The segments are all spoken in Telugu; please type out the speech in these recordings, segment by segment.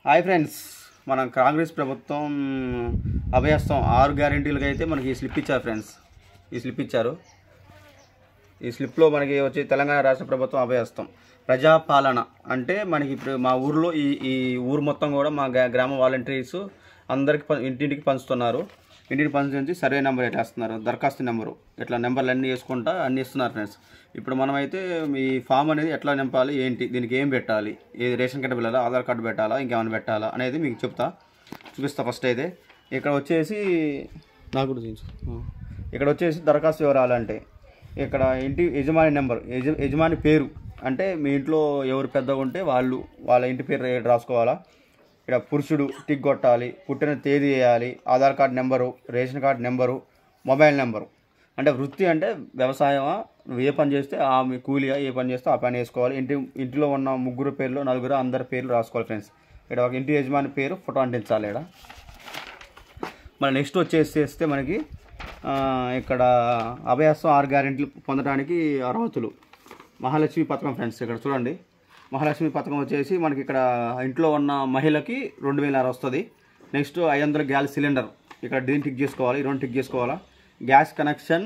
హాయ్ ఫ్రెండ్స్, మనం కాంగ్రెస్ ప్రభుత్వం అభయస్థం 6 గ్యారెంటీలకు అయితే మనకి ఈ స్లిప్ ఇచ్చారు ఫ్రెండ్స్. ఈ స్లిప్ ఇచ్చారు. ఈ స్లిప్లో మనకి వచ్చి తెలంగాణ రాష్ట్ర ప్రభుత్వం అభయస్థం ప్రజాపాలన అంటే మనకి ఇప్పుడు మా ఊర్లో ఈ ఊరు మొత్తం కూడా మా గ్రామ వాలంటీర్స్ అందరికి ఇంటింటికి పంచుతున్నారు. ఇంటికి పంచి సర్వే నెంబర్ ఎట్లా వేస్తున్నారు, దరఖాస్తు నెంబరు ఇట్లా నెంబర్లు అన్నీ వేసుకుంటా అన్నీ ఇస్తున్నారు ఫ్రెండ్స్. ఇప్పుడు మనమైతే ఈ ఫామ్ అనేది ఎట్లా నింపాలి, ఏంటి, దీనికి ఏం పెట్టాలి, ఏది రేషన్ కార్డు పెట్టాలా, ఆధార్ కార్డు పెట్టాలా, ఇంకేమైనా పెట్టాలా అనేది మీకు చూపిస్తా. ఫస్ట్ అయితే ఇక్కడ వచ్చేసి నాకు కూడా ఇక్కడ వచ్చేసి దరఖాస్తు వివరాలు అంటే ఇక్కడ ఇంటి యజమాని నెంబర్, యజమాని పేరు అంటే మీ ఇంట్లో ఎవరు పెద్దగా ఉంటే వాళ్ళ ఇంటి పేరు రాసుకోవాలా. ఇక్కడ పురుషుడు టిక్ కొట్టాలి, పుట్టిన తేదీ వేయాలి, Aadhaar card number, ration card number, mobile number. అంటే వృత్తి అంటే వ్యవసాయమా, నువ్వు ఏ పని చేస్తే మీ కూలియా, ఏ పని చేస్తే ఆ పని వేసుకోవాలి. ఇంటిలో ఉన్న ముగ్గురు పేర్లు, నలుగురు, అందరి పేర్లు రాసుకోవాలి ఫ్రెండ్స్. ఇక్కడ ఒక ఇంటి యజమాని పేరు ఫోటో అంటించాలి. ఇక్కడ మన నెక్స్ట్ వచ్చేస్తే మనకి ఇక్కడ అభయస్థం 6 గ్యారెంటీలు పొందడానికి అర్హతలు. మహాలక్ష్మి పథకం ఫ్రెండ్స్, ఇక్కడ చూడండి. మహాలక్ష్మి పథకం వచ్చేసి మనకి ఇక్కడ ఇంట్లో ఉన్న మహిళకి 2006 వస్తుంది. నెక్స్ట్ 500 గ్యాస్ సిలిండర్, ఇక్కడ దీన్ని టిక్ చేసుకోవాలి, ఈ 2 టిక్ చేసుకోవాలా. గ్యాస్ కనెక్షన్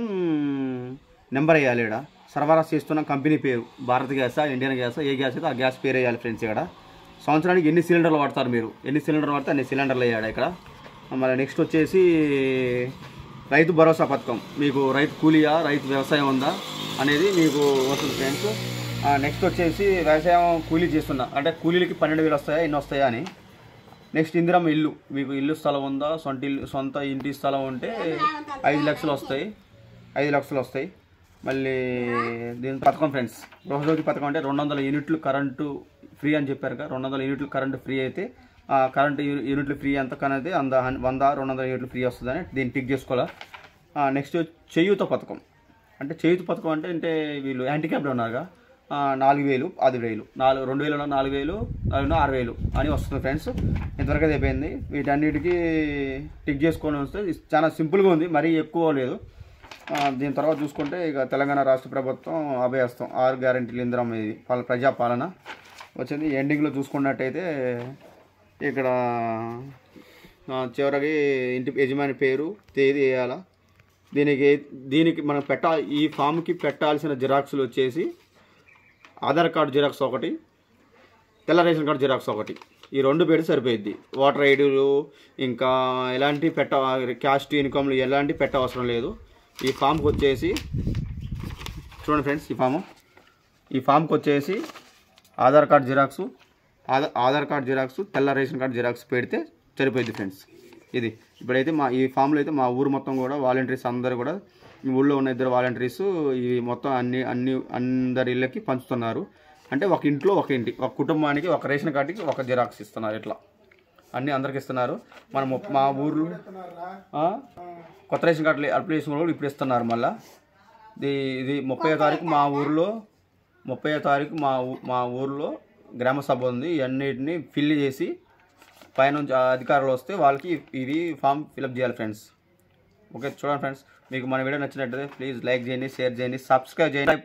నెంబర్ వేయాలి. ఇక్కడ సరఫరా చేస్తున్న కంపెనీ పేరు, భారత్ గ్యాసా, ఇండియన్ గ్యాసా, ఏ గ్యాస్ అయితే ఆ గ్యాస్ పేరు వేయాలి ఫ్రెండ్స్. ఇక్కడ సంవత్సరానికి ఎన్ని సిలిండర్లు వాడతారు, మీరు ఎన్ని సిలిండర్లు వాడితే అన్ని సిలిండర్లు వేయాలి ఇక్కడ. మళ్ళీ నెక్స్ట్ వచ్చేసి రైతు భరోసా పథకం, మీకు రైతు కూలియా, రైతు వ్యవసాయం ఉందా అనేది మీకు వస్తుంది ఫ్రెండ్స్. నెక్స్ట్ వచ్చేసి వ్యవసాయం కూలీ చేస్తున్నా అంటే కూలీలకి 12,000 వస్తాయా, ఎన్ని వస్తాయా అని. నెక్స్ట్ ఇందిరమ్మ ఇల్లు, మీకు ఇల్లు స్థలం ఉందా, సొంత ఇంటి స్థలం ఉంటే 5 లక్షలు వస్తాయి, 5 లక్షలు వస్తాయి. మళ్ళీ దీని పథకం ఫ్రెండ్స్, గృహజ్యోతి పథకం అంటే 200 యూనిట్లు కరెంటు ఫ్రీ అని చెప్పారు కదా. 200 యూనిట్లు కరెంటు ఫ్రీ అయితే కరెంటు యూనిట్లు ఫ్రీ ఎంతకనేది 100-200 యూనిట్లు ఫ్రీ వస్తుందని దీన్ని టిక్ చేసుకోవాలా. నెక్స్ట్ చేయూత పథకం అంటే అంటే వీళ్ళు హ్యాండిక్యాప్డ్ ఉన్నారుగా, 4,000, 5,000, 2,000, 4,000, 6,000 అని వస్తుంది ఫ్రెండ్స్. ఇంతవరకు అది అయిపోయింది. వీటన్నిటికీ టిక్ చేసుకొని వస్తే చాలా సింపుల్గా ఉంది, మరీ ఎక్కువ లేదు. దీని తర్వాత చూసుకుంటే ఇక తెలంగాణ రాష్ట్ర ప్రభుత్వం అభయస్థం 6 గ్యారెంటీలు ఇందిరమ్మ ఇది ప్రజాపాలన వచ్చింది. ఎండింగ్లో చూసుకున్నట్టయితే ఇక్కడ చివరికి ఇంటి యజమాని పేరు, తేదీ వేయాలా. దీనికి మనం ఈ ఫామ్కి పెట్టాల్సిన జిరాక్స్లు వచ్చేసి ఆధార్ కార్డు జిరాక్స్ ఒకటి, తెల్ల రేషన్ కార్డు జిరాక్స్ ఒకటి, ఈ 2 పెడితే సరిపోయిద్ది. ఓటర్ ఐడీలు ఇంకా ఎలాంటి క్యాస్ట్ ఇన్కమ్లు ఎలాంటి అవసరం లేదు. ఈ ఫామ్కి వచ్చేసి చూడండి ఫ్రెండ్స్, ఈ ఫామ్కి వచ్చేసి ఆధార్ కార్డు జిరాక్స్, తెల్ల రేషన్ కార్డు జిరాక్స్ పెడితే సరిపోయిద్ది ఫ్రెండ్స్. ఇది ఇప్పుడైతే ఈ ఫామ్లో అయితే మా ఊరు మొత్తం కూడా వాలంటీర్స్ అందరూ కూడా, మీ ఊళ్ళో ఉన్న 2 వాలంటీర్స్ ఈ మొత్తం అందరి ఇళ్ళకి పంచుతున్నారు. అంటే ఒక ఇంట్లో ఒక కుటుంబానికి ఒక రేషన్ కార్డుకి ఒక జిరాక్స్ ఇస్తున్నారు. ఇట్లా అన్నీ అందరికి ఇస్తున్నారు. మా ఊర్లో కొత్త రేషన్ కార్డులు అప్లికేషన్ కూడా ఇప్పుడు ఇస్తున్నారు. మళ్ళీ ఇది 30వ తారీఖు మా ఊర్లో గ్రామ సభ ఉంది. ఇవన్నిటిని ఫిల్ చేసి పైనుంచి అధికారులు వస్తే వాళ్ళకి ఇది ఫామ్ ఫిలప్ చేయాలి ఫ్రెండ్స్. ఓకే, చూడండి ఫ్రెండ్స్, మీకు మన వీడియో నచ్చినట్లయితే ప్లీజ్ లైక్ చేయండి, షేర్ చేయండి, సబ్స్క్రైబ్ చేయండి.